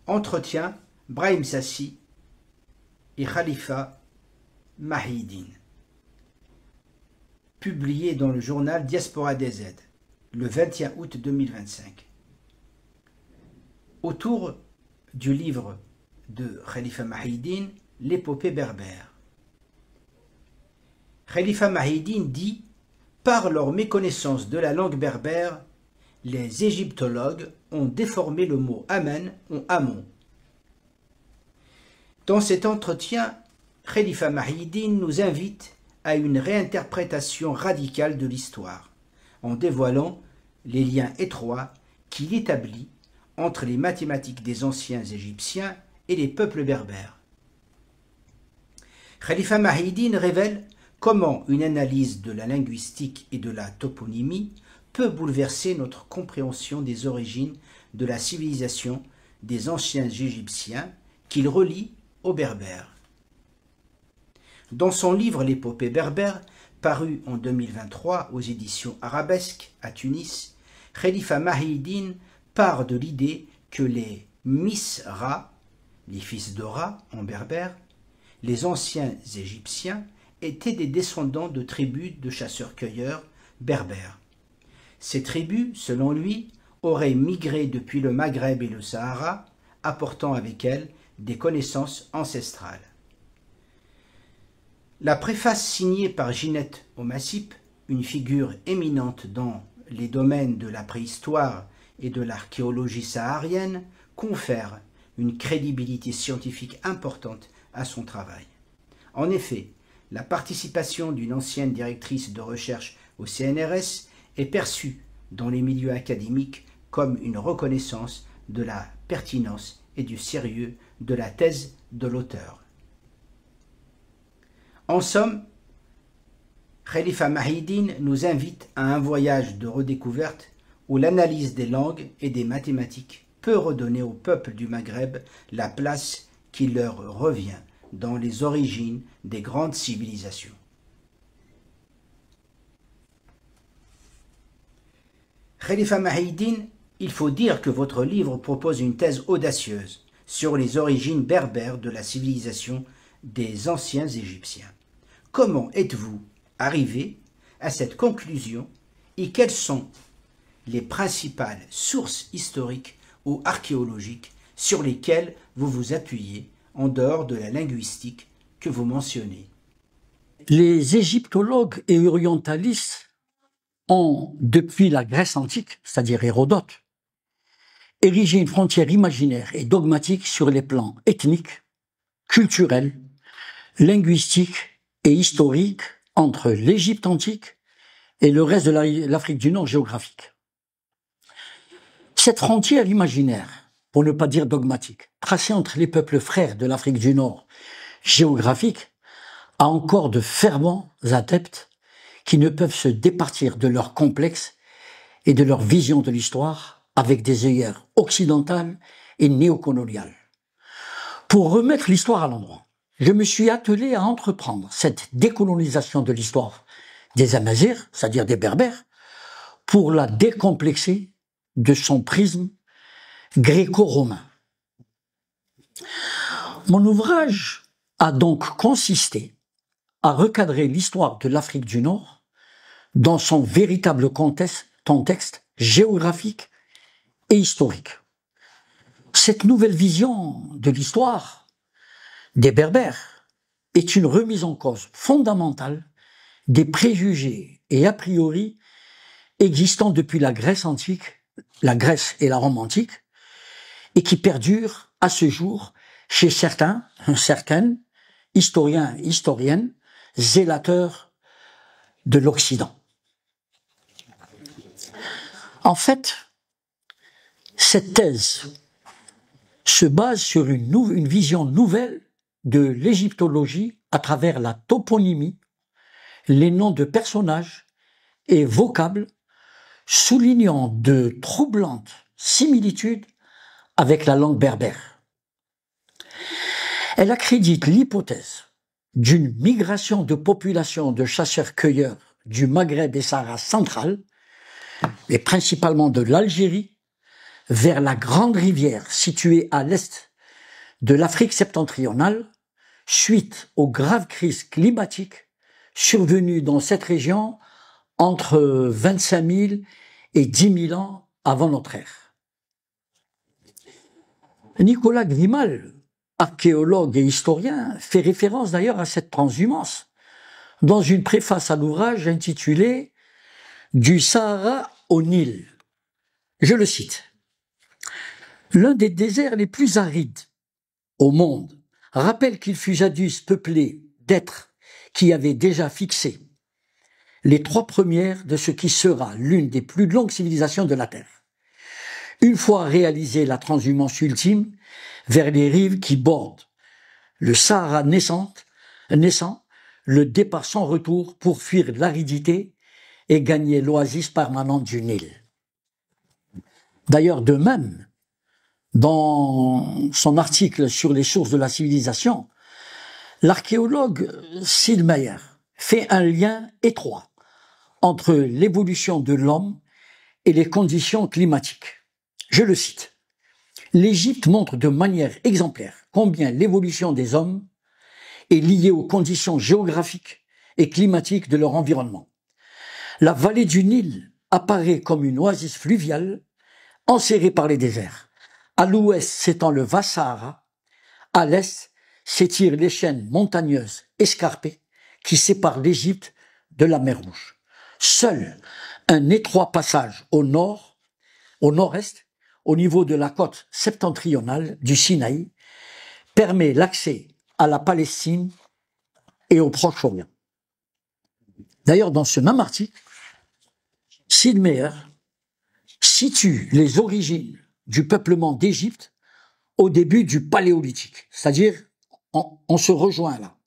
Entretien Brahim Sassi et Khalifa Mahiddin. Publié dans le journal Diaspora DZ, le 21 août 2025. Autour du livre de Khalifa Mahiddin, l'épopée berbère. Khalifa Mahiddin dit « Par leur méconnaissance de la langue berbère, les égyptologues ont déformé le mot Amen en Amon. » Dans cet entretien, Khalifa Mahiddin nous invite à une réinterprétation radicale de l'histoire, en dévoilant les liens étroits qu'il établit entre les mathématiques des anciens Égyptiens et les peuples berbères. Khalifa Mahiddin révèle comment une analyse de la linguistique et de la toponymie peut bouleverser notre compréhension des origines de la civilisation des anciens Égyptiens qu'il relie aux Berbères. Dans son livre L'épopée berbère, paru en 2023 aux éditions Arabesque à Tunis, Khalifa Mahiddin part de l'idée que les Misra, les fils de Ra en berbère, les anciens Égyptiens, étaient des descendants de tribus de chasseurs-cueilleurs berbères. Ces tribus, selon lui, auraient migré depuis le Maghreb et le Sahara, apportant avec elles des connaissances ancestrales. La préface signée par Ginette Omassip, une figure éminente dans les domaines de la préhistoire et de l'archéologie saharienne, confère une crédibilité scientifique importante à son travail. En effet, la participation d'une ancienne directrice de recherche au CNRS est perçue dans les milieux académiques comme une reconnaissance de la pertinence et du sérieux de la thèse de l'auteur. En somme, Khalifa Mahiddin nous invite à un voyage de redécouverte où l'analyse des langues et des mathématiques peut redonner au peuple du Maghreb la place qui leur revient dans les origines des grandes civilisations. Khalifa Mahiddin, il faut dire que votre livre propose une thèse audacieuse sur les origines berbères de la civilisation des anciens Égyptiens. Comment êtes-vous arrivé à cette conclusion et quelles sont les principales sources historiques ou archéologiques sur lesquelles vous vous appuyez en dehors de la linguistique que vous mentionnez? Les égyptologues et orientalistes ont, depuis la Grèce antique, c'est-à-dire Hérodote, érigé une frontière imaginaire et dogmatique sur les plans ethniques, culturels, linguistiques et historiques entre l'Égypte antique et le reste de l'Afrique du Nord géographique. Cette frontière imaginaire, pour ne pas dire dogmatique, tracée entre les peuples frères de l'Afrique du Nord géographique, a encore de fervents adeptes qui ne peuvent se départir de leur complexe et de leur vision de l'histoire avec des œillères occidentales et néocoloniales. Pour remettre l'histoire à l'endroit, je me suis attelé à entreprendre cette décolonisation de l'histoire des Amazirs, c'est-à-dire des Berbères, pour la décomplexer de son prisme gréco-romain. Mon ouvrage a donc consisté à recadrer l'histoire de l'Afrique du Nord dans son véritable contexte géographique et historique. Cette nouvelle vision de l'histoire des Berbères est une remise en cause fondamentale des préjugés et a priori existants depuis la Grèce antique, la Grèce et la Rome antique, et qui perdurent à ce jour chez certaines historiens et historiennes zélateurs de l'Occident. En fait, cette thèse se base sur une vision nouvelle de l'égyptologie à travers la toponymie, les noms de personnages et vocables, soulignant de troublantes similitudes avec la langue berbère. Elle accrédite l'hypothèse d'une migration de populations de chasseurs-cueilleurs du Maghreb et Sahara central, et principalement de l'Algérie, vers la grande rivière située à l'est de l'Afrique septentrionale, suite aux graves crises climatiques survenues dans cette région entre 25 000 et 10 000 ans avant notre ère. Nicolas Grimal, archéologue et historien, fait référence d'ailleurs à cette transhumance dans une préface à l'ouvrage intitulé « Du Sahara au Nil ». Je le cite. « L'un des déserts les plus arides au monde rappelle qu'il fut jadis peuplé d'êtres qui avaient déjà fixé les 3 premières de ce qui sera l'une des plus longues civilisations de la Terre. Une fois réalisée la transhumance ultime vers les rives qui bordent le Sahara naissant, le départ sans retour pour fuir l'aridité et gagner l'oasis permanente du Nil. » D'ailleurs, de même, dans son article sur les sources de la civilisation, l'archéologue Sidmeyer fait un lien étroit entre l'évolution de l'homme et les conditions climatiques. Je le cite. « L'Égypte montre de manière exemplaire combien l'évolution des hommes est liée aux conditions géographiques et climatiques de leur environnement. La vallée du Nil apparaît comme une oasis fluviale enserrée par les déserts. À l'ouest s'étend le vaste Sahara, à l'est s'étirent les chaînes montagneuses escarpées qui séparent l'Égypte de la mer Rouge. Seul un étroit passage au nord-est, au niveau de la côte septentrionale du Sinaï, permet l'accès à la Palestine et au Proche-Orient. » D'ailleurs, dans ce même article, Sidmeyer situe les origines du peuplement d'Égypte au début du Paléolithique, c'est-à-dire on se rejoint là.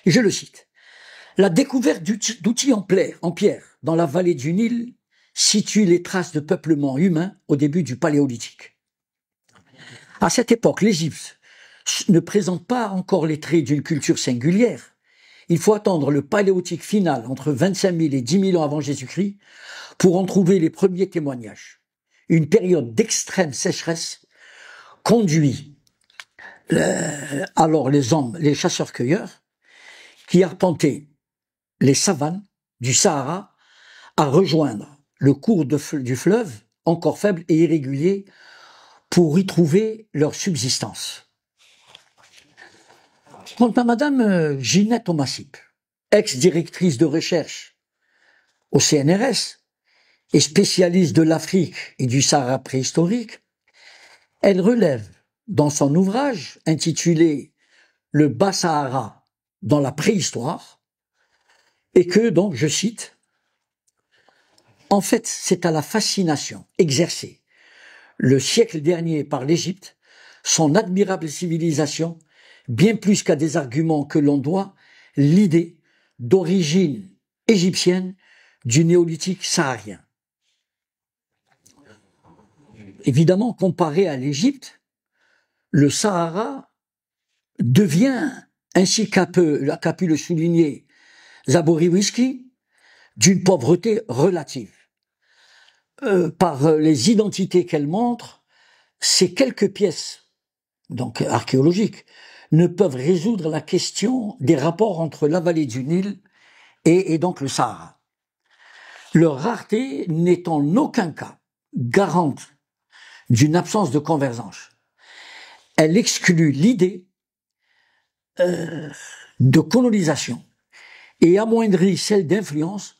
Et je le cite. « La découverte d'outils en pierre dans la vallée du Nil situe les traces de peuplement humain au début du Paléolithique. À cette époque, l'Égypte ne présente pas encore les traits d'une culture singulière. Il faut attendre le Paléolithique final entre 25 000 et 10 000 ans avant Jésus-Christ pour en trouver les premiers témoignages. Une période d'extrême sécheresse conduit alors les hommes, les chasseurs-cueilleurs, qui arpentaient les savanes du Sahara, à rejoindre le cours du fleuve, encore faible et irrégulier, pour y trouver leur subsistance. Quant à Madame Ginette Omassip, ex-directrice de recherche au CNRS et spécialiste de l'Afrique et du Sahara préhistorique, elle relève dans son ouvrage intitulé « Le Bas-Sahara dans la préhistoire » et que, donc, je cite, « En fait, c'est à la fascination exercée le siècle dernier par l'Égypte, son admirable civilisation, bien plus qu'à des arguments que l'on doit l'idée d'origine égyptienne du néolithique saharien. » Évidemment, comparé à l'Égypte, le Sahara devient, ainsi qu'a pu le souligner Zaboriwski, d'une pauvreté relative. Par les identités qu'elle montre, ces quelques pièces, donc archéologiques, ne peuvent résoudre la question des rapports entre la vallée du Nil et donc le Sahara. Leur rareté n'est en aucun cas garante d'une absence de convergence. Elle exclut l'idée de colonisation et amoindrit celle d'influence,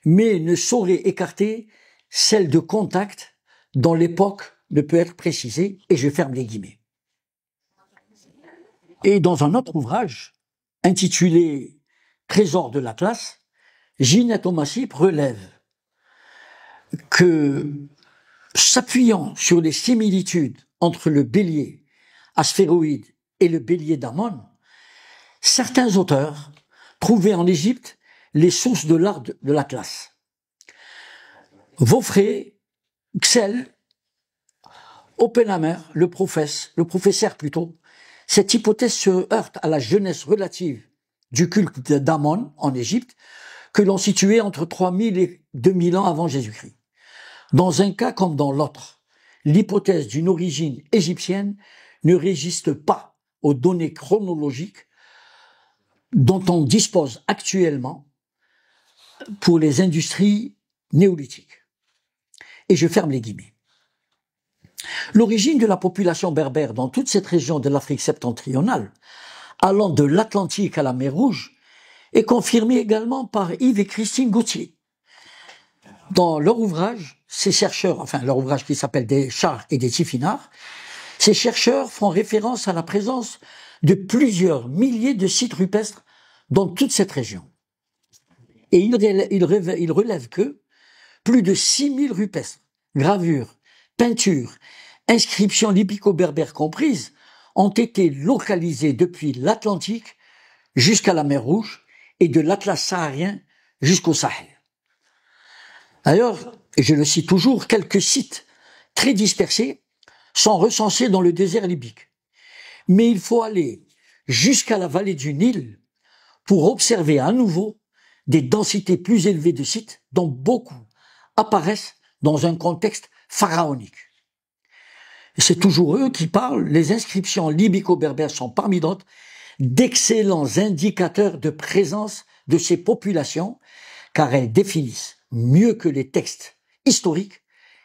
mais ne saurait écarter celle de contact dont l'époque ne peut être précisée, et je ferme les guillemets. Et dans un autre ouvrage, intitulé « Trésor de l'Atlas », Ginette Omassip relève que, s'appuyant sur les similitudes entre le bélier asphéroïde et le bélier d'Amon, certains auteurs trouvaient en Égypte les sources de l'art de l'Atlas. Vaufré, Xel, Oppenheimer, le professeur plutôt, cette hypothèse se heurte à la jeunesse relative du culte d'Amon en Égypte, que l'on situait entre 3000 et 2000 ans avant Jésus-Christ. Dans un cas comme dans l'autre, l'hypothèse d'une origine égyptienne ne résiste pas aux données chronologiques dont on dispose actuellement pour les industries néolithiques. Et je ferme les guillemets. L'origine de la population berbère dans toute cette région de l'Afrique septentrionale, allant de l'Atlantique à la mer Rouge, est confirmée également par Yves et Christine Gauthier. Dans leur ouvrage, ces chercheurs, enfin leur ouvrage qui s'appelle Des chars et des tifinards, ces chercheurs font référence à la présence de plusieurs milliers de sites rupestres dans toute cette région. Et ils relèvent que plus de 6000 rupestres, gravures, peintures, inscriptions lipico-berbères comprises, ont été localisées depuis l'Atlantique jusqu'à la mer Rouge et de l'Atlas saharien jusqu'au Sahel. D'ailleurs, et je le cite toujours, quelques sites très dispersés sont recensés dans le désert libique. Mais il faut aller jusqu'à la vallée du Nil pour observer à nouveau des densités plus élevées de sites dont beaucoup apparaissent dans un contexte pharaonique. Et c'est toujours eux qui parlent, les inscriptions libico-berbères sont parmi d'autres d'excellents indicateurs de présence de ces populations car elles définissent mieux que les textes historiques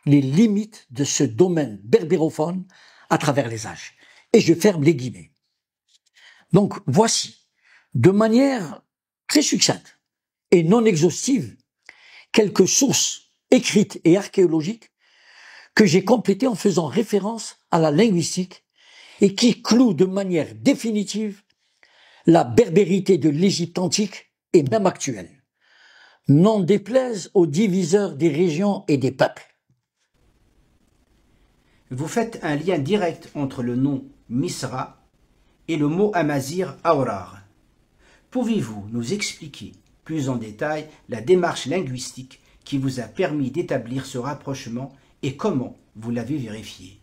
les limites de ce domaine berbérophone à travers les âges. Et je ferme les guillemets. Donc voici, de manière très succincte et non exhaustive, quelques sources écrites et archéologiques que j'ai complétées en faisant référence à la linguistique et qui clouent de manière définitive la berbérité de l'Égypte antique et même actuelle. N'en déplaise aux diviseurs des régions et des peuples. Vous faites un lien direct entre le nom Misra et le mot amazir Awrar. Pouvez-vous nous expliquer plus en détail la démarche linguistique qui vous a permis d'établir ce rapprochement et comment vous l'avez vérifié?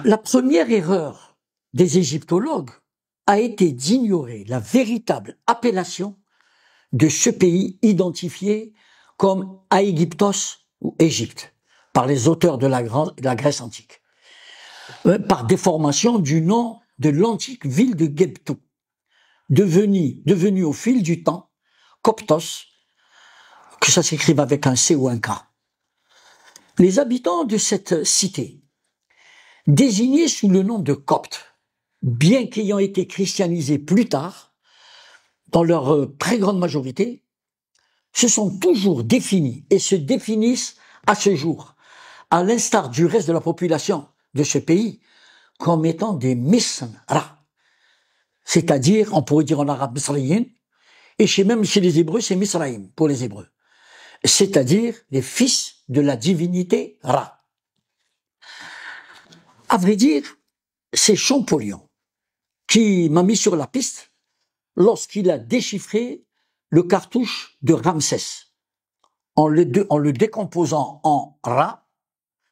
La première erreur des égyptologues a été d'ignorer la véritable appellation de ce pays identifié comme Aegyptos ou Égypte par les auteurs de la Grèce antique, par déformation du nom de l'antique ville de Gebtou, devenue au fil du temps Coptos, que ça s'écrive avec un C ou un K. Les habitants de cette cité, désignés sous le nom de Coptes, bien qu'ayant été christianisés plus tard, dans leur très grande majorité, se sont toujours définis et se définissent à ce jour, à l'instar du reste de la population de ce pays, comme étant des Misra. C'est-à-dire, on pourrait dire en arabe Misraïn, et même chez les Hébreux, c'est Misraïm pour les Hébreux. C'est-à-dire les fils de la divinité Ra. À vrai dire, c'est Champollion qui m'a mis sur la piste lorsqu'il a déchiffré le cartouche de Ramsès, en le décomposant en Ra,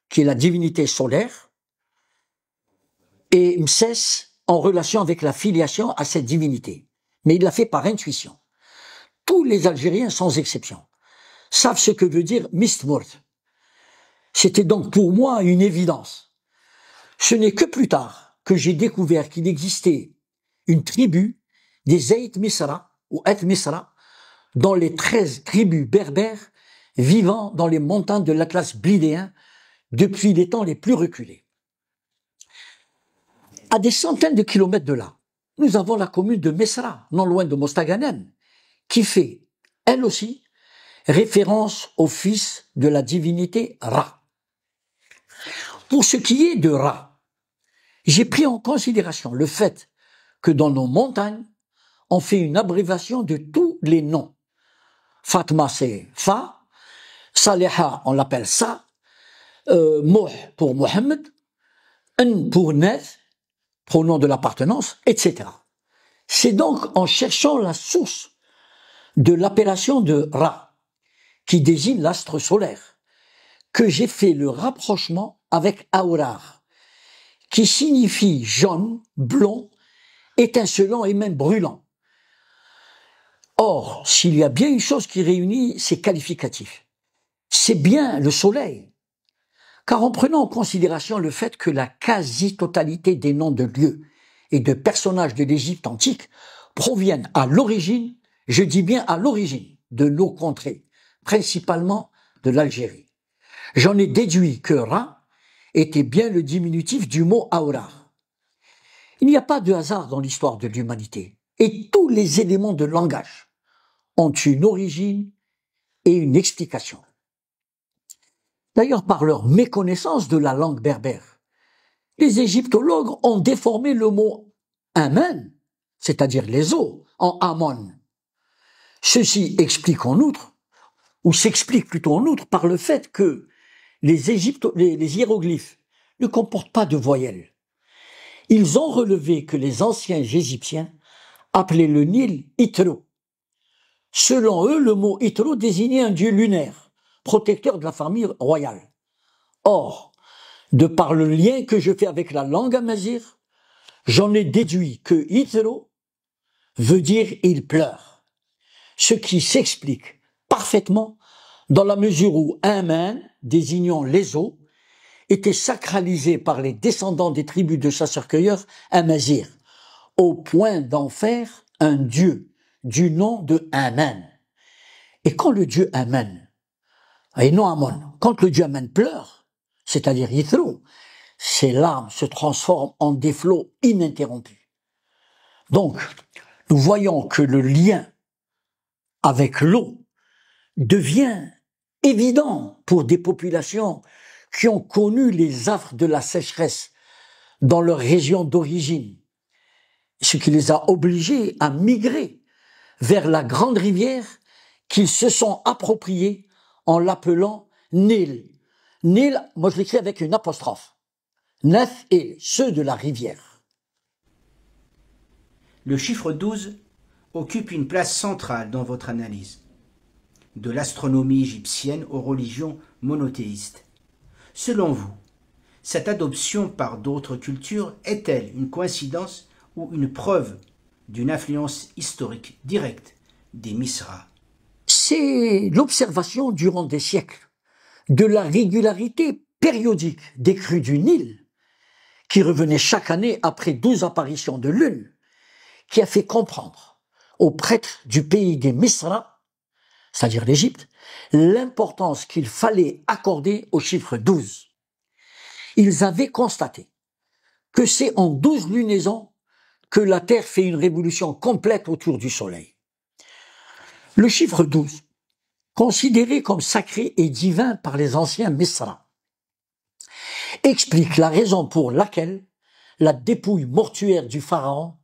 qui est la divinité solaire, et Msès en relation avec la filiation à cette divinité. Mais il l'a fait par intuition. Tous les Algériens, sans exception, savent ce que veut dire Mistmourt. C'était donc pour moi une évidence. Ce n'est que plus tard que j'ai découvert qu'il existait une tribu des Eit Misra, ou Et Misra, dans les 13 tribus berbères vivant dans les montagnes de l'Atlas blidéen depuis les temps les plus reculés. À des centaines de kilomètres de là, nous avons la commune de Mesra, non loin de Mostaganem, qui fait, elle aussi, référence au fils de la divinité Ra. Pour ce qui est de Ra, j'ai pris en considération le fait que dans nos montagnes, on fait une abréviation de tous les noms. Fatma, c'est Fa, Saleha, on l'appelle Sa, Mouh pour Mohamed, N pour Neth, pronom de l'appartenance, etc. C'est donc en cherchant la source de l'appellation de Ra, qui désigne l'astre solaire, que j'ai fait le rapprochement avec Awrar, qui signifie jaune, blond, étincelant et même brûlant. Or, s'il y a bien une chose qui réunit ces qualificatifs, c'est bien le soleil. car en prenant en considération le fait que la quasi-totalité des noms de lieux et de personnages de l'Égypte antique proviennent à l'origine, je dis bien à l'origine, de nos contrées, principalement de l'Algérie. J'en ai déduit que Ra était bien le diminutif du mot Aura. Il n'y a pas de hasard dans l'histoire de l'humanité, et tous les éléments de langage ont une origine et une explication. D'ailleurs, par leur méconnaissance de la langue berbère, les égyptologues ont déformé le mot Amen, c'est-à-dire les eaux, en Amon. Ceci explique en outre, ou s'explique plutôt en outre, par le fait que les hiéroglyphes ne comportent pas de voyelles. Ils ont relevé que les anciens Égyptiens appelaient le Nil Itro. Selon eux, le mot Itro désignait un dieu lunaire, protecteur de la famille royale. Or, de par le lien que je fais avec la langue amazigh, j'en ai déduit que Itro veut dire il pleure, ce qui s'explique parfaitement dans la mesure où Amen, désignant les eaux, était sacralisé par les descendants des tribus de chasseurs-cueilleurs amazigh, au point d'en faire un dieu du nom de Amen. Et quand le dieu Amen, et non Amon, quand le dieu Amen pleure, c'est-à-dire Yithro, ses larmes se transforment en des flots ininterrompus. Donc, nous voyons que le lien avec l'eau devient évident pour des populations qui ont connu les affres de la sécheresse dans leur région d'origine, ce qui les a obligés à migrer vers la grande rivière qu'ils se sont appropriée en l'appelant Nil. Nil, moi je l'écris avec une apostrophe. Nef et ceux de la rivière. Le chiffre 12 occupe une place centrale dans votre analyse, de l'astronomie égyptienne aux religions monothéistes. Selon vous, cette adoption par d'autres cultures est-elle une coïncidence ou une preuve d'une influence historique directe des Misra? C'est l'observation durant des siècles de la régularité périodique des crues du Nil, qui revenaient chaque année après 12 apparitions de lune, qui a fait comprendre aux prêtres du pays des Misra, c'est-à-dire l'Égypte, l'importance qu'il fallait accorder au chiffre 12. Ils avaient constaté que c'est en 12 lunaisons que la Terre fait une révolution complète autour du Soleil. Le chiffre 12, considéré comme sacré et divin par les anciens Misra, explique la raison pour laquelle la dépouille mortuaire du pharaon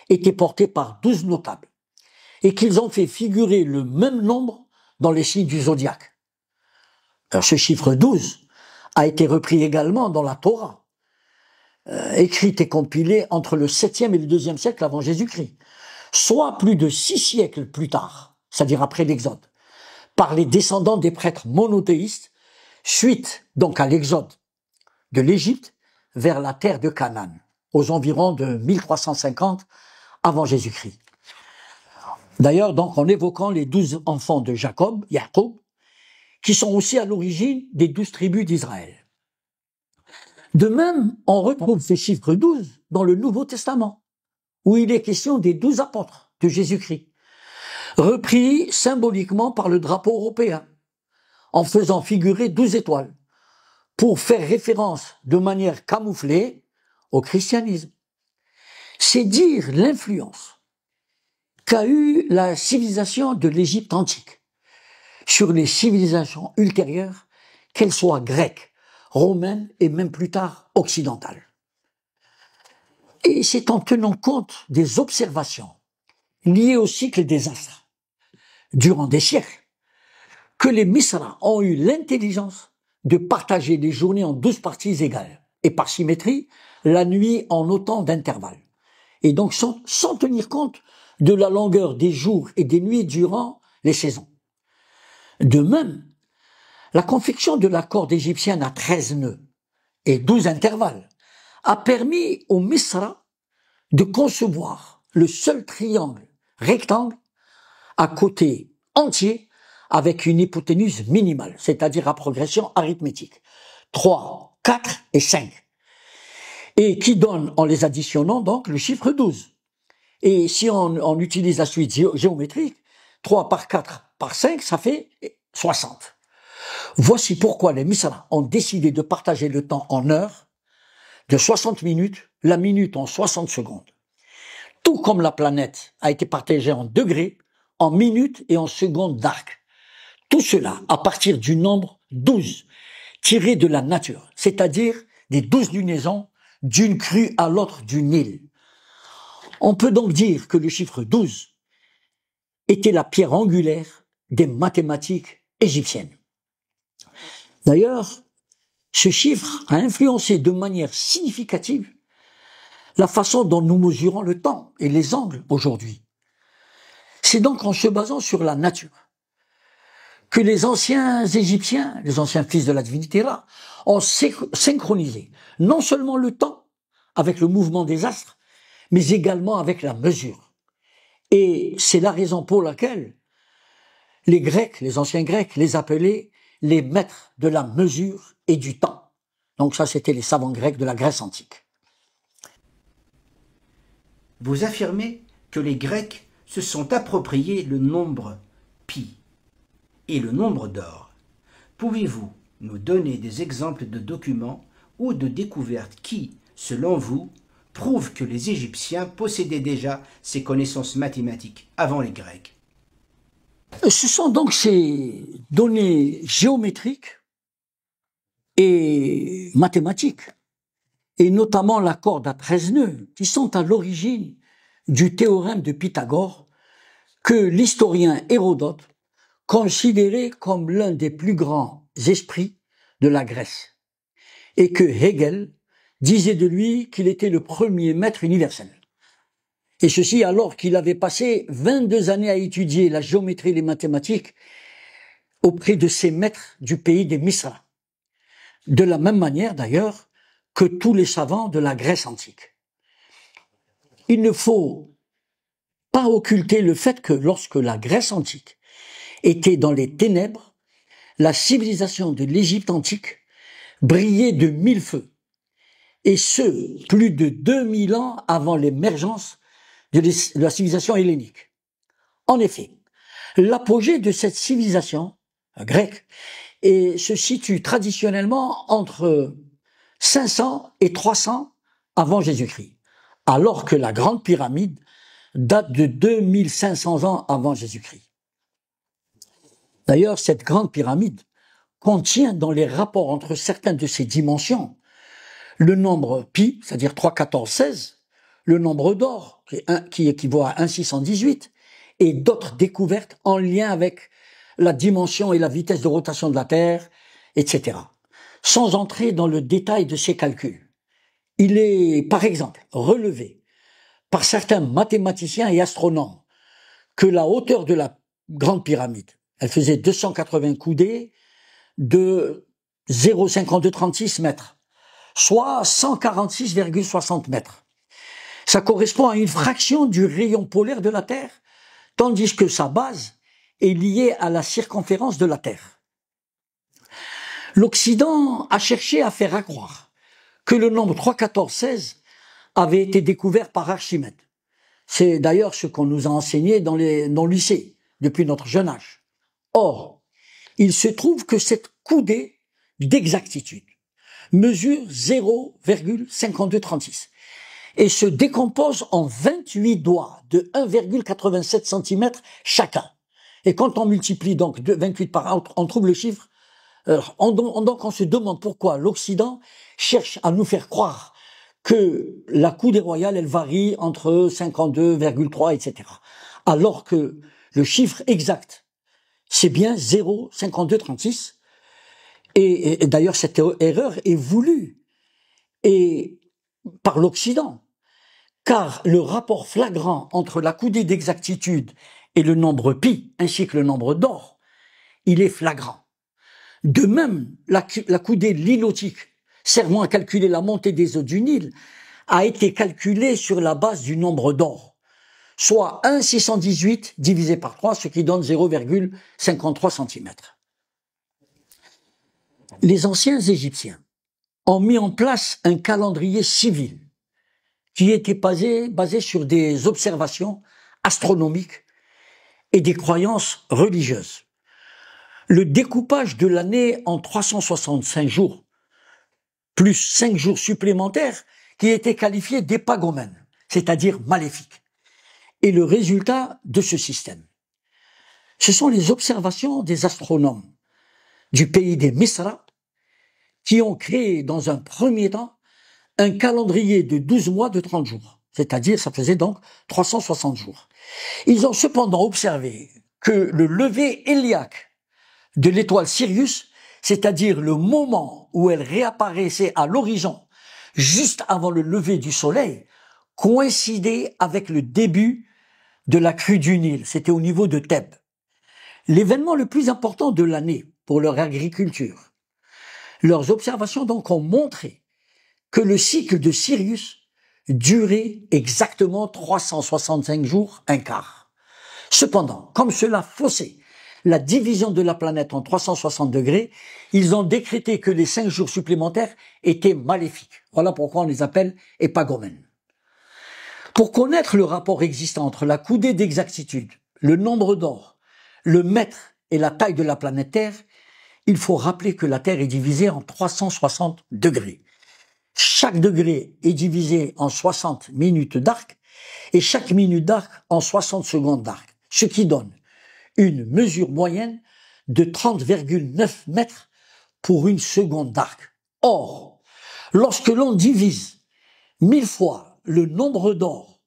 était portée par 12 notables et qu'ils ont fait figurer le même nombre dans les signes du zodiaque. Alors, ce chiffre 12 a été repris également dans la Torah, écrite et compilée entre le 7e et le 2e siècle avant Jésus-Christ, soit plus de 6 siècles plus tard, c'est-à-dire après l'Exode, par les descendants des prêtres monothéistes, suite donc à l'exode de l'Égypte vers la terre de Canaan, aux environs de 1350 avant Jésus-Christ. D'ailleurs, donc, en évoquant les 12 enfants de Jacob, qui sont aussi à l'origine des 12 tribus d'Israël. De même, on retrouve ce chiffre 12 dans le Nouveau Testament, où il est question des 12 apôtres de Jésus-Christ, repris symboliquement par le drapeau européen, en faisant figurer 12 étoiles, pour faire référence de manière camouflée au christianisme. C'est dire l'influence qu'a eu la civilisation de l'Égypte antique sur les civilisations ultérieures, qu'elles soient grecques, romaines et même plus tard occidentales. Et c'est en tenant compte des observations liées au cycle des astres durant des siècles que les Misra ont eu l'intelligence de partager les journées en 12 parties égales et par symétrie la nuit en autant d'intervalles, et donc sans tenir compte de la longueur des jours et des nuits durant les saisons. De même, la confection de la corde égyptienne à 13 nœuds et 12 intervalles a permis aux Misra de concevoir le seul triangle rectangle à côté entier avec une hypoténuse minimale, c'est-à-dire à progression arithmétique, 3, 4 et 5. Et qui donne, en les additionnant, donc, le chiffre 12. Et si on utilise la suite géométrique, 3 par 4 par 5, ça fait 60. Voici pourquoi les Misra ont décidé de partager le temps en heures, de 60 minutes, la minute en 60 secondes. Tout comme la planète a été partagée en degrés, en minutes et en secondes d'arc. Tout cela à partir du nombre 12, tiré de la nature, c'est-à-dire des 12 lunaisons d'une crue à l'autre du Nil. On peut donc dire que le chiffre 12 était la pierre angulaire des mathématiques égyptiennes. D'ailleurs, ce chiffre a influencé de manière significative la façon dont nous mesurons le temps et les angles aujourd'hui. C'est donc en se basant sur la nature que les anciens Égyptiens, les anciens fils de la divinité Ra, ont synchronisé non seulement le temps avec le mouvement des astres, mais également avec la mesure. Et c'est la raison pour laquelle les Grecs, les anciens Grecs, les appelaient les maîtres de la mesure et du temps. Donc ça, c'était les savants grecs de la Grèce antique. Vous affirmez que les Grecs se sont appropriés le nombre pi et le nombre d'or. Pouvez-vous nous donner des exemples de documents ou de découvertes qui, selon vous, prouvent que les Égyptiens possédaient déjà ces connaissances mathématiques avant les Grecs? Ce sont donc ces données géométriques et mathématiques, et notamment la corde à 13 nœuds, qui sont à l'origine du théorème de Pythagore, que l'historien Hérodote considérait comme l'un des plus grands esprits de la Grèce, et que Hegel disait de lui qu'il était le premier maître universel. Et ceci alors qu'il avait passé 22 années à étudier la géométrie et les mathématiques auprès de ses maîtres du pays des Misra. De la même manière d'ailleurs que tous les savants de la Grèce antique. Il ne faut pas occulter le fait que lorsque la Grèce antique était dans les ténèbres, la civilisation de l'Égypte antique brillait de mille feux. Et ce, plus de 2000 ans avant l'émergence de la civilisation hellénique. En effet, l'apogée de cette civilisation grecque se situe traditionnellement entre 500 et 300 avant Jésus-Christ, alors que la Grande Pyramide date de 2500 ans avant Jésus-Christ. D'ailleurs, cette Grande Pyramide contient dans les rapports entre certaines de ses dimensions le nombre pi, c'est-à-dire 3, 14, 16, le nombre d'or, qui équivaut à 1,618, et d'autres découvertes en lien avec la dimension et la vitesse de rotation de la Terre, etc. Sans entrer dans le détail de ces calculs, il est, par exemple, relevé par certains mathématiciens et astronomes que la hauteur de la Grande Pyramide, elle faisait 280 coudées de 0,5236 mètres, soit 146,60 mètres. Ça correspond à une fraction du rayon polaire de la Terre, tandis que sa base est liée à la circonférence de la Terre. L'Occident a cherché à faire accroire que le nombre 3, 14, 16 avait été découvert par Archimède. C'est d'ailleurs ce qu'on nous a enseigné dans le lycée, depuis notre jeune âge. Or, il se trouve que cette coudée d'exactitude mesure 0,5236 et se décompose en 28 doigts de 1,87 cm chacun. Et quand on multiplie donc 28 par 1, on trouve le chiffre. Donc on se demande pourquoi l'Occident cherche à nous faire croire que la coudée royale, elle varie entre 52,3, etc. Alors que le chiffre exact, c'est bien 0,5236. Et d'ailleurs, cette erreur est voulue par l'Occident. Car le rapport flagrant entre la coudée d'exactitude et le nombre pi, ainsi que le nombre d'or, il est flagrant. De même, la coudée lilotique, servant à calculer la montée des eaux du Nil, a été calculée sur la base du nombre d'or, soit 1,618 divisé par 3, ce qui donne 0,53 cm. Les anciens Égyptiens ont mis en place un calendrier civil qui était basé sur des observations astronomiques et des croyances religieuses. Le découpage de l'année en 365 jours, plus 5 jours supplémentaires, qui étaient qualifiés d'épagomènes, c'est-à-dire maléfiques. Et le résultat de ce système, ce sont les observations des astronomes du pays des Misra qui ont créé dans un premier temps un calendrier de 12 mois de 30 jours. C'est-à-dire, ça faisait donc 360 jours. Ils ont cependant observé que le lever héliaque de l'étoile Sirius, c'est-à-dire le moment où elle réapparaissait à l'horizon, juste avant le lever du soleil, coïncidait avec le début de la crue du Nil. C'était au niveau de Thèbes. L'événement le plus important de l'année pour leur agriculture. Leurs observations donc ont montré que le cycle de Sirius durait exactement 365 jours, un quart. Cependant, comme cela faussait la division de la planète en 360 degrés, ils ont décrété que les 5 jours supplémentaires étaient maléfiques. Voilà pourquoi on les appelle épagomènes. Pour connaître le rapport existant entre la coudée d'exactitude, le nombre d'or, le mètre et la taille de la planète Terre, il faut rappeler que la Terre est divisée en 360 degrés. Chaque degré est divisé en 60 minutes d'arc et chaque minute d'arc en 60 secondes d'arc, ce qui donne une mesure moyenne de 30,9 mètres pour une seconde d'arc. Or, lorsque l'on divise 1000 fois le nombre d'or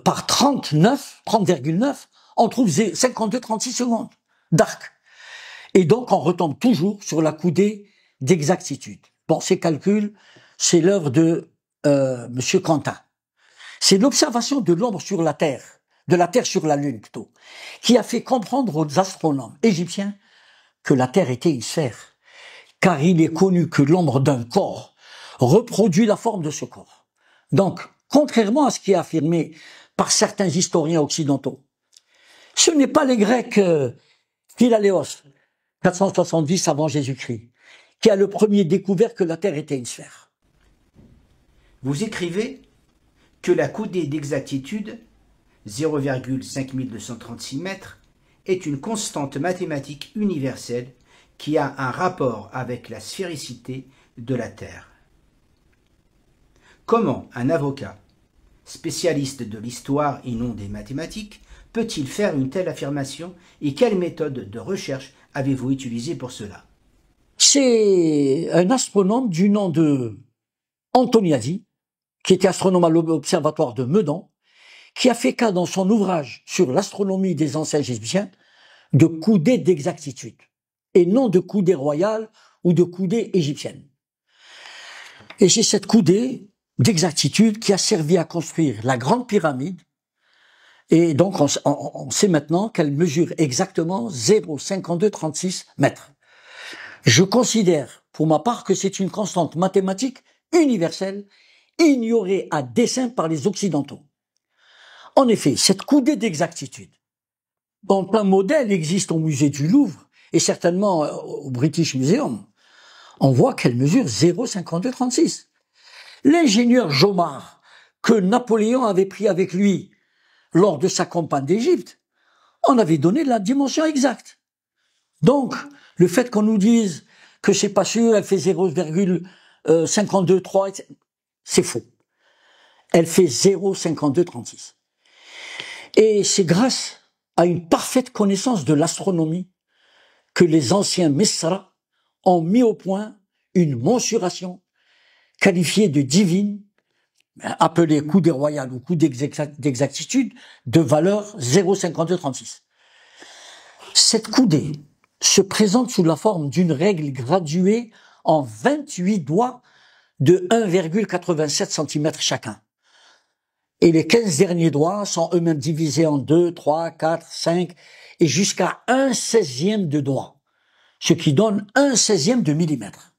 par 30,9, on trouve 52,36 secondes d'arc. Et donc, on retombe toujours sur la coudée d'exactitude. Bon, ces calculs, c'est l'œuvre de Monsieur Quentin. C'est l'observation de l'ombre sur la Terre, de la Terre sur la Lune plutôt, qui a fait comprendre aux astronomes égyptiens que la Terre était une sphère, car il est connu que l'ombre d'un corps reproduit la forme de ce corps. Donc, contrairement à ce qui est affirmé par certains historiens occidentaux, ce n'est pas les Grecs Philaléos, 470 avant Jésus-Christ, qui a le premier découvert que la Terre était une sphère. Vous écrivez que la coudée d'exactitude, 0,5236 mètres, est une constante mathématique universelle qui a un rapport avec la sphéricité de la Terre. Comment un avocat, spécialiste de l'histoire et non des mathématiques, peut-il faire une telle affirmation et quelle méthode de recherche avez-vous utilisée pour cela? C'est un astronome du nom de Antoniadi, qui était astronome à l'observatoire de Meudon, qui a fait cas dans son ouvrage sur l'astronomie des anciens égyptiens de coudée d'exactitude, et non de coudée royale ou de coudée égyptienne. Et c'est cette coudée d'exactitude qui a servi à construire la grande pyramide, et donc on sait maintenant qu'elle mesure exactement 0,5236 mètres. Je considère, pour ma part, que c'est une constante mathématique universelle, ignorée à dessein par les Occidentaux. En effet, cette coudée d'exactitude, dont un modèle existe au musée du Louvre, et certainement au British Museum, on voit qu'elle mesure 0,5236. L'ingénieur Jomard, que Napoléon avait pris avec lui lors de sa campagne d'Égypte, en avait donné la dimension exacte. Donc, le fait qu'on nous dise que c'est pas sûr, elle fait 0,523, c'est faux. Elle fait 0,5236. Et c'est grâce à une parfaite connaissance de l'astronomie que les anciens Misra ont mis au point une mensuration qualifiée de divine, appelée coudée royale ou coudée d'exactitude, de valeur 0,5236. Cette coudée se présente sous la forme d'une règle graduée en 28 doigts de 1,87 cm chacun. Et les 15 derniers doigts sont eux-mêmes divisés en 2, 3, 4, 5 et jusqu'à 1/16e de doigt, ce qui donne 1/16e de millimètre.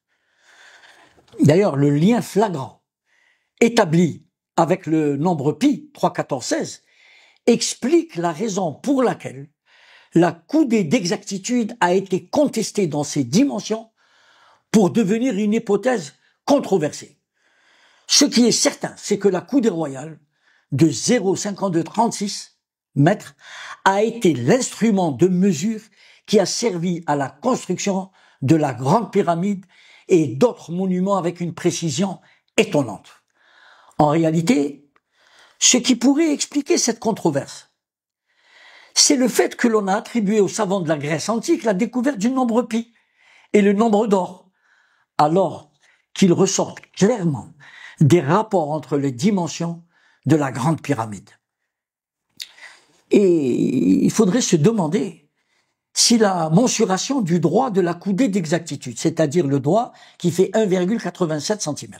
D'ailleurs, le lien flagrant établi avec le nombre pi, 3, 14, 16, explique la raison pour laquelle la coudée d'exactitude a été contestée dans ses dimensions pour devenir une hypothèse controversée. Ce qui est certain, c'est que la coudée royale de 0,5236 mètres a été l'instrument de mesure qui a servi à la construction de la Grande Pyramide et d'autres monuments avec une précision étonnante. En réalité, ce qui pourrait expliquer cette controverse, c'est le fait que l'on a attribué aux savants de la Grèce antique la découverte du nombre pi et le nombre d'or, alors qu'il ressort clairement des rapports entre les dimensions de la Grande Pyramide. Et il faudrait se demander si la mensuration du droit de la coudée d'exactitude, c'est-à-dire le droit qui fait 1,87 cm.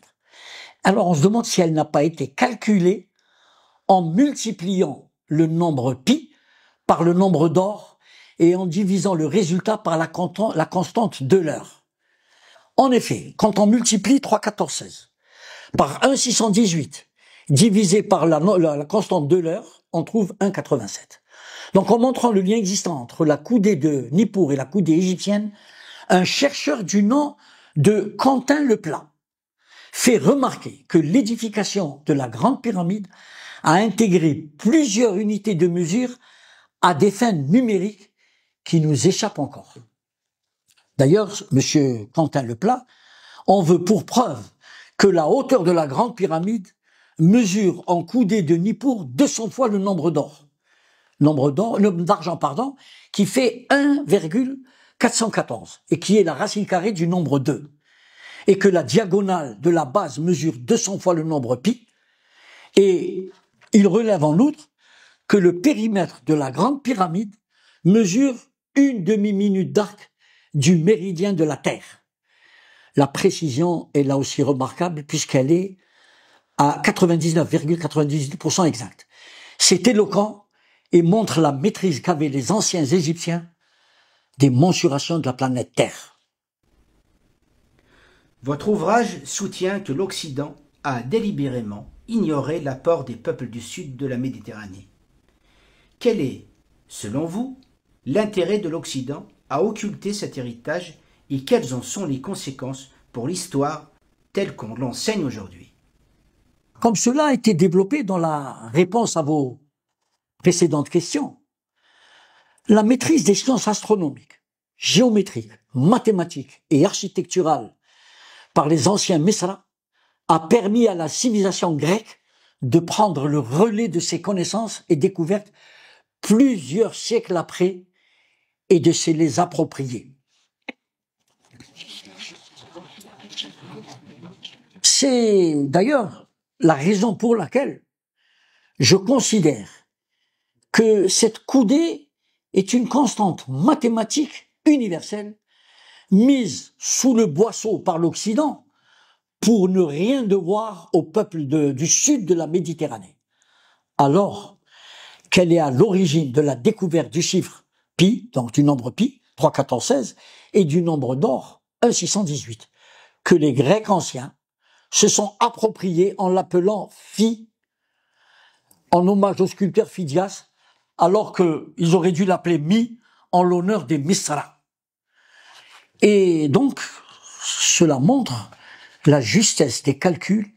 Alors on se demande si elle n'a pas été calculée en multipliant le nombre pi par le nombre d'or et en divisant le résultat par la constante d'Euler. En effet, quand on multiplie 3, 14, 16 par 1,618 divisé par la constante d'Euler, on trouve 1,87. Donc en montrant le lien existant entre la coudée de Nippur et la coudée égyptienne, un chercheur du nom de Quentin Leplat fait remarquer que l'édification de la Grande Pyramide a intégré plusieurs unités de mesure à des fins numériques qui nous échappent encore. D'ailleurs, M. Quentin Leplat en veut pour preuve que la hauteur de la Grande Pyramide mesure en coudée de Nippur 200 fois le nombre d'argent, qui fait 1,414 et qui est la racine carrée du nombre 2. Et que la diagonale de la base mesure 200 fois le nombre pi. Et il relève en outre que le périmètre de la Grande Pyramide mesure une demi-minute d'arc du méridien de la Terre. La précision est là aussi remarquable puisqu'elle est à 99,98% exacte. C'est éloquent et montre la maîtrise qu'avaient les anciens Égyptiens des mensurations de la planète Terre. Votre ouvrage soutient que l'Occident a délibérément ignoré l'apport des peuples du sud de la Méditerranée. Quel est, selon vous, l'intérêt de l'Occident à occulter cet héritage et quelles en sont les conséquences pour l'histoire telle qu'on l'enseigne aujourd'hui? Comme cela a été développé dans la réponse à vos précédentes questions, la maîtrise des sciences astronomiques, géométriques, mathématiques et architecturales par les anciens Mesra a permis à la civilisation grecque de prendre le relais de ses connaissances et découvertes plusieurs siècles après et de se les approprier. C'est d'ailleurs la raison pour laquelle je considère que cette coudée est une constante mathématique universelle mise sous le boisseau par l'Occident pour ne rien devoir au peuple du sud de la Méditerranée. Alors qu'elle est à l'origine de la découverte du chiffre pi, donc du nombre pi, 3, 14, 16, et du nombre d'or, 1,618, que les Grecs anciens se sont appropriés en l'appelant phi, en hommage au sculpteur Phidias, alors qu'ils auraient dû l'appeler mi, en l'honneur des Misra. Et donc, cela montre la justesse des calculs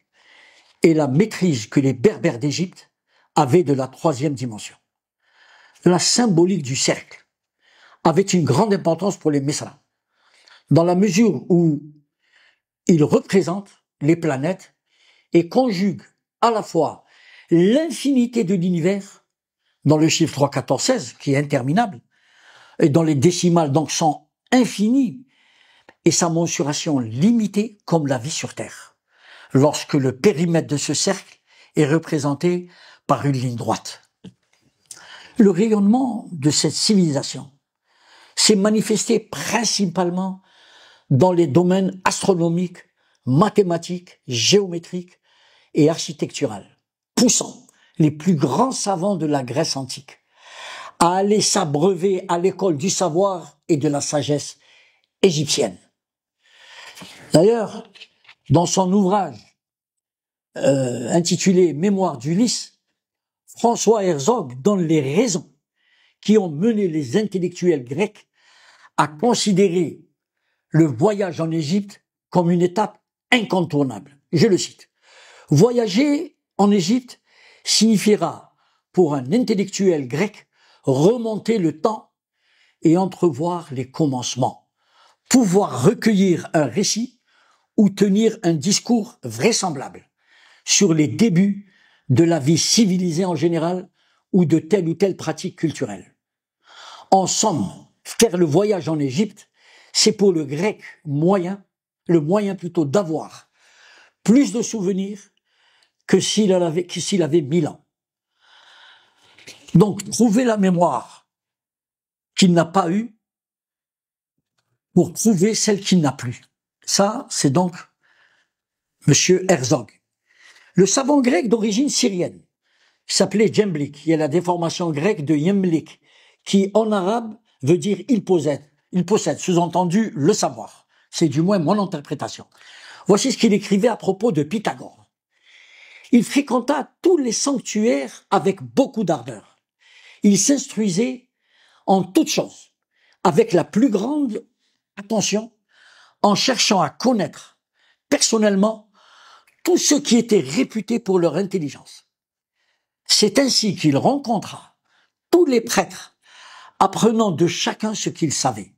et la maîtrise que les Berbères d'Égypte avaient de la troisième dimension. La symbolique du cercle avait une grande importance pour les Misra, dans la mesure où il représente les planètes et conjugue à la fois l'infinité de l'univers, dans le chiffre 3, 14, 16, qui est interminable, et dont les décimales donc sont infinies, et sa mensuration limitée comme la vie sur Terre, lorsque le périmètre de ce cercle est représenté par une ligne droite. Le rayonnement de cette civilisation s'est manifesté principalement dans les domaines astronomiques, mathématiques, géométriques et architecturales, poussant les plus grands savants de la Grèce antique à aller s'abreuver à l'école du savoir et de la sagesse égyptienne. D'ailleurs, dans son ouvrage intitulé Mémoire d'Ulysse, François Herzog donne les raisons qui ont mené les intellectuels grecs à considérer le voyage en Égypte comme une étape incontournable. Je le cite. Voyager en Égypte signifiera pour un intellectuel grec remonter le temps et entrevoir les commencements, pouvoir recueillir un récit ou tenir un discours vraisemblable sur les débuts de la vie civilisée en général ou de telle ou telle pratique culturelle. En somme, faire le voyage en Égypte, c'est pour le grec le moyen plutôt d'avoir plus de souvenirs que s'il avait 1000 ans. Donc, trouver la mémoire qu'il n'a pas eue pour trouver celle qu'il n'a plus. Ça, c'est donc Monsieur Herzog. Le savant grec d'origine syrienne, qui s'appelait Jemblik, qui est la déformation grecque de Yemlik, qui en arabe veut dire il possède, sous-entendu le savoir. C'est du moins mon interprétation. Voici ce qu'il écrivait à propos de Pythagore. Il fréquenta tous les sanctuaires avec beaucoup d'ardeur. Il s'instruisait en toutes choses, avec la plus grande attention, en cherchant à connaître personnellement tous ceux qui étaient réputés pour leur intelligence. C'est ainsi qu'il rencontra tous les prêtres, apprenant de chacun ce qu'il savait.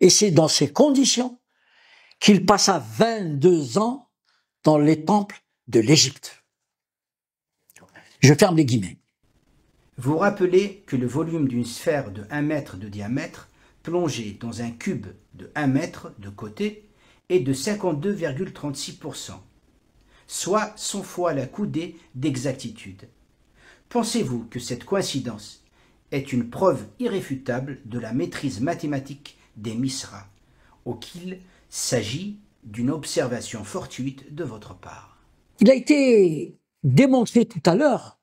Et c'est dans ces conditions qu'il passa 22 ans dans les temples de l'Égypte. Je ferme les guillemets. Vous rappelez que le volume d'une sphère de 1 mètre de diamètre plongée dans un cube de 1 mètre de côté est de 52,36%, soit 100 fois la coudée d'exactitude. Pensez-vous que cette coïncidence est une preuve irréfutable de la maîtrise mathématique des Misra, ou qu'il s'agit d'une observation fortuite de votre part? Il a été démontré tout à l'heure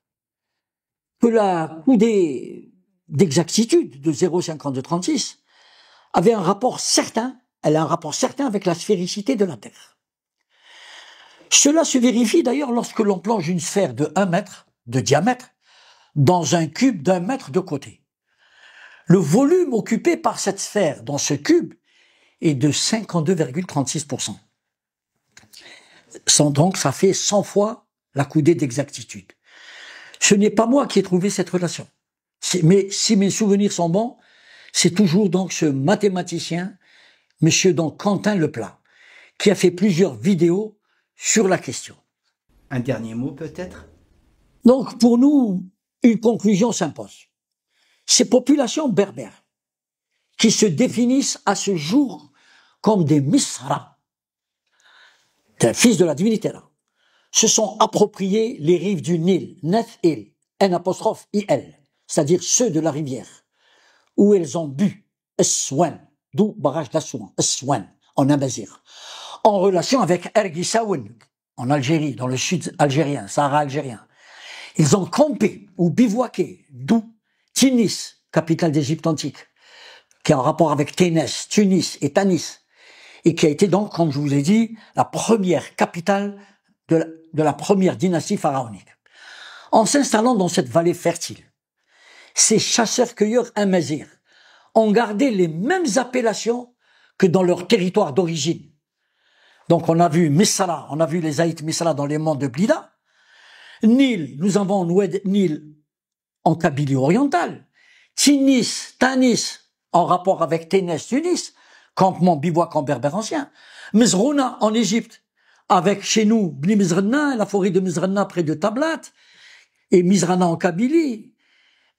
que la coudée d'exactitude de 0,5236 avait un rapport certain, elle a un rapport certain avec la sphéricité de la Terre. Cela se vérifie d'ailleurs lorsque l'on plonge une sphère de 1 mètre de diamètre dans un cube d'1 mètre de côté. Le volume occupé par cette sphère dans ce cube est de 52,36%. Donc ça fait 100 fois la coudée d'exactitude. Ce n'est pas moi qui ai trouvé cette relation. Mais si mes souvenirs sont bons, c'est toujours donc ce mathématicien, monsieur donc Quentin Leplat, qui a fait plusieurs vidéos sur la question. Un dernier mot peut-être? Donc pour nous, une conclusion s'impose. Ces populations berbères, qui se définissent à ce jour comme des Misra, des fils de la divinité, là, se sont appropriés les rives du Nil, Neth-Il, N'-I-L, c'est-à-dire ceux de la rivière, où elles ont bu, Eswan, d'où barrage d'Assouan, Eswan, en Amazir, en relation avec Erguissaouen, en Algérie, dans le sud algérien, Sahara algérien. Ils ont campé ou bivouaqué, d'où Tunis, capitale d'Égypte antique, qui a un rapport avec Ténès, Tunis et Tanis, et qui a été donc, comme je vous ai dit, la première capitale de la première dynastie pharaonique. En s'installant dans cette vallée fertile, ces chasseurs-cueilleurs amazirs ont gardé les mêmes appellations que dans leur territoire d'origine. Donc on a vu Misra, on a vu les Aït Misra dans les monts de Blida. Nil, nous avons Oued Nil en Kabylie orientale. Tinis, Tanis, en rapport avec Ténès, Tunis, campement bivouac en berbère ancien. Mizrouna en Égypte, avec chez nous Bni Mizrana, la forêt de Mizrana près de Tablat, et Mizrana en Kabylie,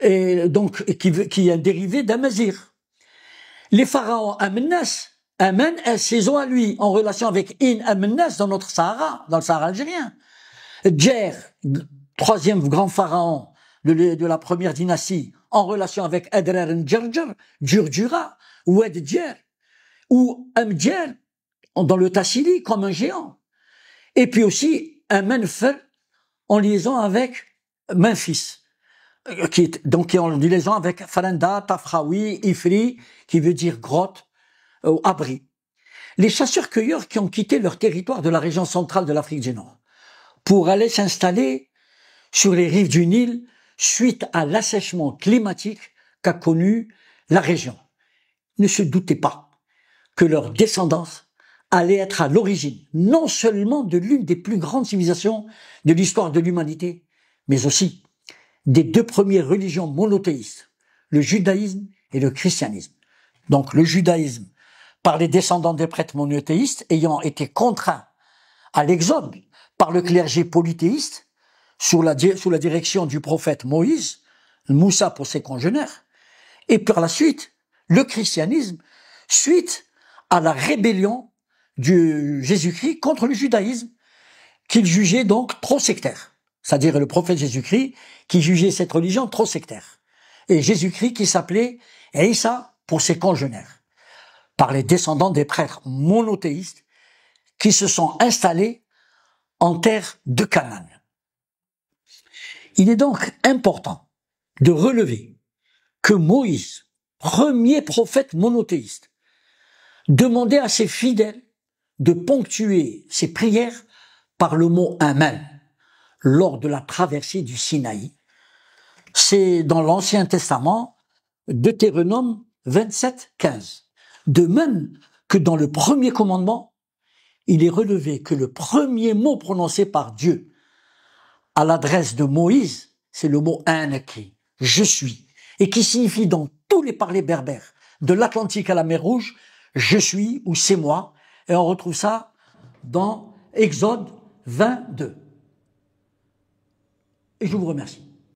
et donc qui est un dérivé d'Amazir. Les pharaons Amenès, Amen est saison à lui, en relation avec In Amenès dans notre Sahara, dans le Sahara algérien. Djer, troisième grand pharaon de la première dynastie, en relation avec Adrar Ndjerjer, Djurdjura, ou Djer, ou Amdjer, dans le Tassili, comme un géant. Et puis aussi un Menfel en liaison avec Memphis, qui est en liaison avec Faranda, Tafraoui, Ifri, qui veut dire grotte ou abri. Les chasseurs-cueilleurs qui ont quitté leur territoire de la région centrale de l'Afrique du Nord pour aller s'installer sur les rives du Nil suite à l'assèchement climatique qu'a connu la région, ne se doutaient pas que leur descendance allait être à l'origine, non seulement de l'une des plus grandes civilisations de l'histoire de l'humanité, mais aussi des deux premières religions monothéistes, le judaïsme et le christianisme. Donc le judaïsme, par les descendants des prêtres monothéistes ayant été contraints à l'exode par le clergé polythéiste, sous la direction du prophète Moïse, Moussa pour ses congénères, et par la suite, le christianisme, suite à la rébellion de Jésus-Christ contre le judaïsme, qu'il jugeait donc trop sectaire. C'est-à-dire le prophète Jésus-Christ qui jugeait cette religion trop sectaire. Et Jésus-Christ qui s'appelait Isa pour ses congénères, par les descendants des prêtres monothéistes qui se sont installés en terre de Canaan. Il est donc important de relever que Moïse, premier prophète monothéiste, demandait à ses fidèles de ponctuer ses prières par le mot Amen lors de la traversée du Sinaï. C'est dans l'Ancien Testament, Deutéronome 27, 15. De même que dans le premier commandement, il est relevé que le premier mot prononcé par Dieu à l'adresse de Moïse, c'est le mot Anaki, je suis, et qui signifie dans tous les parlers berbères, de l'Atlantique à la mer Rouge, je suis ou c'est moi, et on retrouve ça dans Exode 22. Et je vous remercie.